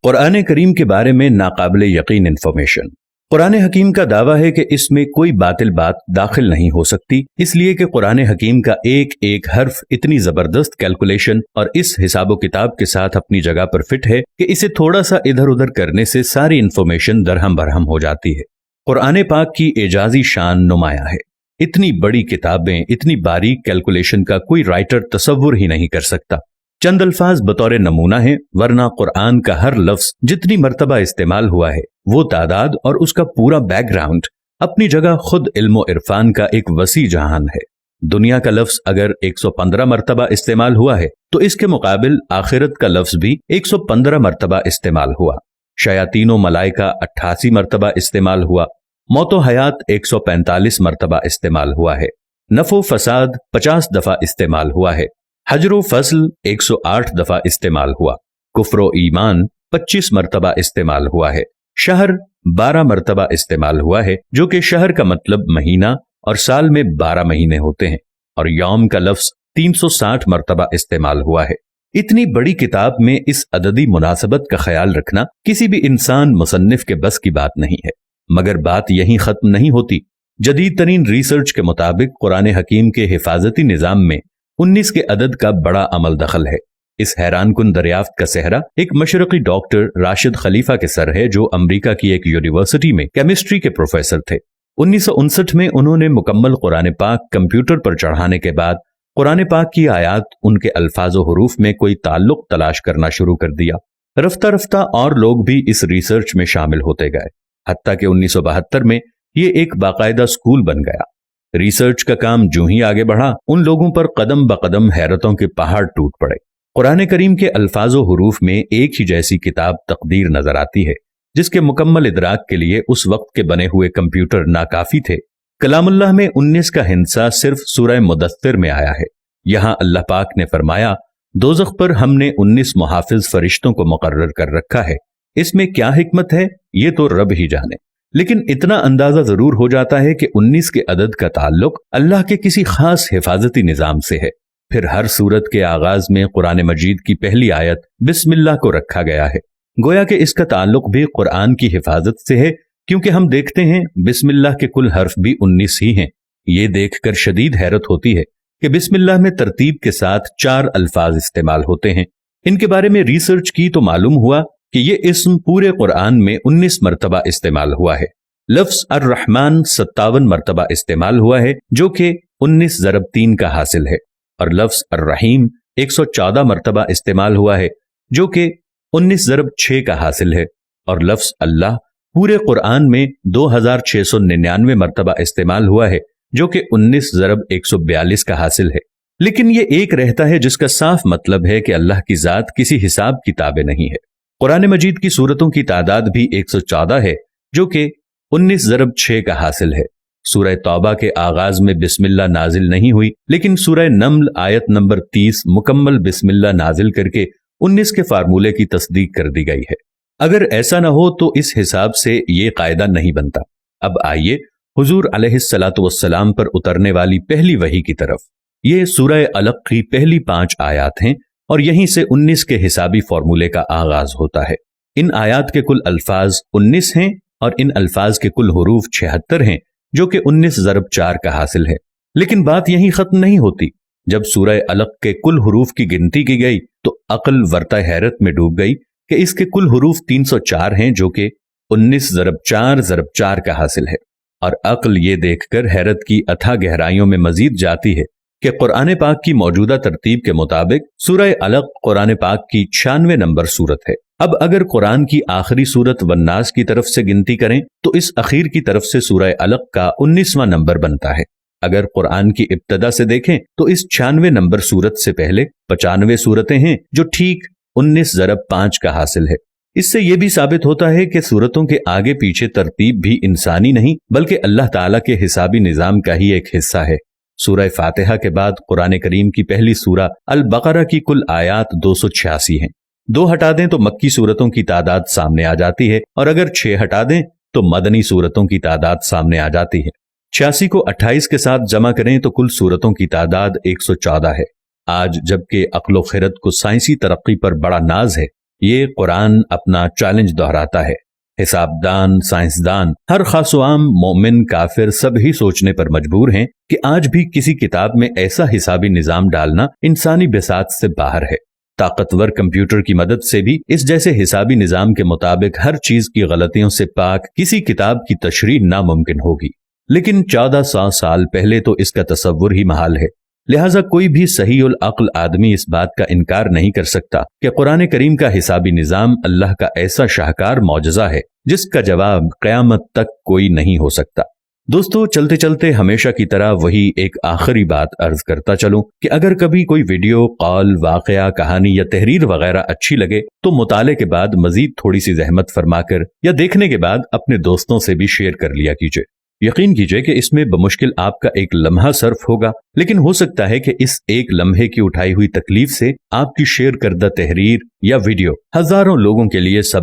कुरान करीम के बारे में नाकाबिले यकीन इंफॉर्मेशन। कुरान हकीम का दावा है कि इसमें कोई बातिल बात दाखिल नहीं हो सकती, इसलिए कि कुरान हकीम का एक एक हर्फ इतनी जबरदस्त कैलकुलेशन और इस हिसाबो किताब के साथ अपनी जगह पर फिट है कि इसे थोड़ा सा इधर उधर करने से सारी इंफॉर्मेशन दरहम बरहम हो जाती है। कुरान पाक की एजाजी शान नुमाया है। इतनी बड़ी किताबें, इतनी बारीक कैलकुलेशन का कोई राइटर तसव्वुर ही नहीं कर सकता। चंद अल्फाज बतौर नमूना है, वरना कुरान का हर लफ्ज जितनी मर्तबा इस्तेमाल हुआ है वो तादाद और उसका पूरा बैकग्राउंड अपनी जगह खुद इल्म इरफान का एक वसी जहान है। दुनिया का लफ्ज अगर 115 मर्तबा इस्तेमाल हुआ है तो इसके मुकाबिल आखिरत का लफ्ज भी 115 मर्तबा इस्तेमाल हुआ। शयातीनो मलाइका 88 मर्तबा इस्तेमाल हुआ। मौतो हयात 145 मर्तबा इस्तेमाल हुआ है। नफो फसाद 50 दफा इस्तेमाल हुआ है। हजरो फसल 108 दफा इस्तेमाल हुआ। कुफ्रो ईमान 25 मर्तबा इस्तेमाल हुआ है। शहर 12 मर्तबा इस्तेमाल हुआ है, जो कि शहर का मतलब महीना और साल में 12 महीने होते हैं। और यौम का लफ्ज 360 मर्तबा इस्तेमाल हुआ है। इतनी बड़ी किताब में इस अददी मुनासबत का ख्याल रखना किसी भी इंसान मुसन्निफ के बस की बात नहीं है। मगर बात यहीं खत्म नहीं होती। जदीद तरीन रिसर्च के मुताबिक कुरान हकीम के हिफाजती निजाम में 19 के अदद का बड़ा अमल दखल है। इस हैरान कुन दरियाफ्त का सेहरा एक मशरकी डॉक्टर राशिद खलीफा के सर है, जो अमेरिका की एक यूनिवर्सिटी में केमिस्ट्री के प्रोफेसर थे। 1959 में उन्होंने मुकम्मल कुरान पाक कंप्यूटर पर चढ़ाने के बाद कुरान पाक की आयात, उनके अल्फाज और हुरूफ में कोई ताल्लुक तलाश करना शुरू कर दिया। रफ्ता रफ्ता और लोग भी इस रिसर्च में शामिल होते गए, हत्ता कि 1972 में ये एक बाकायदा स्कूल बन गया। रिसर्च का काम जूं ही आगे बढ़ा, उन लोगों पर कदम ब कदम हैरतों के पहाड़ टूट पड़े। कुरान करीम के अल्फाजो हुरूफ में एक ही जैसी किताब तकदीर नजर आती है, जिसके मुकम्मल इदराक के लिए उस वक्त के बने हुए कंप्यूटर नाकाफी थे। कलामुल्लाह में 19 का हिस्सा सिर्फ सूरह मुदस्सिर में आया है। यहां अल्लाह पाक ने फरमाया, दोज़ख पर हमने 19 मुहाफिज फरिश्तों को मुकर्रर कर रखा है। इसमें क्या हिकमत है ये तो रब ही जाने, लेकिन इतना अंदाजा जरूर हो जाता है कि 19 के अदद का ताल्लुक अल्लाह के किसी खास हिफाजती निजाम से है। फिर हर सूरत के आगाज में कुरान मजीद की पहली आयत बिस्मिल्लाह को रखा गया है। गोया कि इसका ताल्लुक भी कुरान की हिफाजत से है, क्योंकि हम देखते हैं बिस्मिल्लाह के कुल हर्फ भी 19 ही हैं। ये देखकर शदीद हैरत होती है कि बिस्मिल्लाह में तरतीब के साथ 4 अल्फाज इस्तेमाल होते हैं। इनके बारे में रिसर्च की तो मालूम हुआ कि ये इस्म पूरे कुरान में 19 मर्तबा इस्तेमाल हुआ है। लफ्ज अर्रहमान 57 मर्तबा इस्तेमाल हुआ है, जो कि 19 ज़रब 3 का हासिल है। और लफ्ज अर्रहीम 114 मर्तबा इस्तेमाल हुआ है, जो कि 19 ज़रब 6 का हासिल है। और लफ्ज अल्लाह पूरे कुरान में 2699 मर्तबा इस्तेमाल हुआ है, जो कि 19 ज़रब 142 का हासिल है। लेकिन ये एक रहता है जिसका साफ मतलब है कि अल्लाह की जात किसी हिसाब किताबे नहीं है। कुरान मजीद की सूरतों की तादाद भी 114 है, जो कि 19 ज़रब 6 का हासिल है। सूरह तौबा के आगाज में बिस्मिल्लाह नाजिल नहीं हुई, लेकिन सूरह नम्ल आयत नंबर 30 मुकम्मल बिस्मिल्लाह नाजिल करके 19 के फार्मूले की तस्दीक कर दी गई है। अगर ऐसा न हो तो इस हिसाब से ये कायदा नहीं बनता। अब आइए हुजूर अलैहिस्सलातु वस्सलाम पर उतरने वाली पहली वही की तरफ। ये सूरह अलक की पहली 5 आयात हैं और यहीं से 19 के हिसाबी फार्मूले का आगाज होता है। इन आयात के कुल अल्फाज 19 हैं और इन अल्फाज के कुल हुरूफ 76 हैं, जो कि 19 ज़रब 4 का हासिल है। लेकिन बात यहीं खत्म नहीं होती। जब सूरह अलक के कुल हुरूफ की गिनती की गई तो अक्ल वर्ता हैरत में डूब गई कि इसके कुल हुरूफ 304 हैं, जो कि 19 ज़रब 4 ज़रब 4 का हासिल है। और अक्ल ये देखकर हैरत की अथाह गहराइयों में मजीद जाती है कि कुरान पाक की मौजूदा तरतीब के मुताबिक सूरह अलक कुरान पाक की 96 नंबर सूरत है। अब अगर कुरान की आखिरी सूरत वन्नास की तरफ से गिनती करें तो इस अखीर की तरफ से सूरह अलक का 19वां नंबर बनता है। अगर कुरान की इब्तदा से देखें तो इस 96 नंबर सूरत से पहले 95 सूरतें हैं, जो ठीक 19 ज़रब 5 का हासिल है। इससे यह भी साबित होता है कि सूरतों के आगे पीछे तरतीब भी इंसानी नहीं बल्कि अल्लाह ताला के हिसाबी निजाम का ही एक हिस्सा है। सूरह फातिहा के बाद कुरान करीम की पहली सूरा अल बकरा की कुल आयात 286 हैं। 2 हटा दें तो मक्की सूरतों की तादाद सामने आ जाती है, और अगर 6 हटा दें तो मदनी सूरतों की तादाद सामने आ जाती है। 86 को 28 के साथ जमा करें तो कुल सूरतों की तादाद 114 है। आज जबकि अक्ल व खिरत को साइंसी तरक्की पर बड़ा नाज है, یہ قرآن اپنا چیلنج دہراتا ہے۔ حساب دان، سائنسدان، ہر خاص و عام، مومن، کافر سب ہی سوچنے پر مجبور ہیں کہ آج بھی کسی کتاب میں ایسا حسابی نظام ڈالنا انسانی بساط سے باہر ہے۔ طاقتور کمپیوٹر کی مدد سے بھی اس جیسے حسابی نظام کے مطابق ہر چیز کی غلطیوں سے پاک کسی کتاب کی تشریح ناممکن ہوگی، لیکن 1400 سال پہلے تو اس کا تصور ہی محال ہے۔ لہٰذا کوئی بھی صحیح العقل آدمی اس بات کا انکار نہیں کر سکتا کہ قرآن کریم کا حسابی نظام اللہ کا ایسا شاہکار معجزہ ہے جس کا جواب قیامت تک کوئی نہیں ہو سکتا۔ دوستو، چلتے چلتے ہمیشہ کی طرح وہی ایک آخری بات عرض کرتا چلوں کہ اگر کبھی کوئی ویڈیو، قول، واقعہ، کہانی یا تحریر وغیرہ اچھی لگے تو مطالعے کے بعد مزید تھوڑی سی زحمت فرما کر یا دیکھنے کے بعد اپنے دوستوں سے بھی شیئر کر لیا کیجیے۔ یقین کیجئے کہ اس میں بمشکل آپ کا ایک لمحہ صرف ہوگا، لیکن ہو سکتا ہے کہ اس ایک لمحے کی اٹھائی ہوئی تکلیف سے آپ کی شیئر کردہ تحریر یا ویڈیو ہزاروں لوگوں کے لیے سبب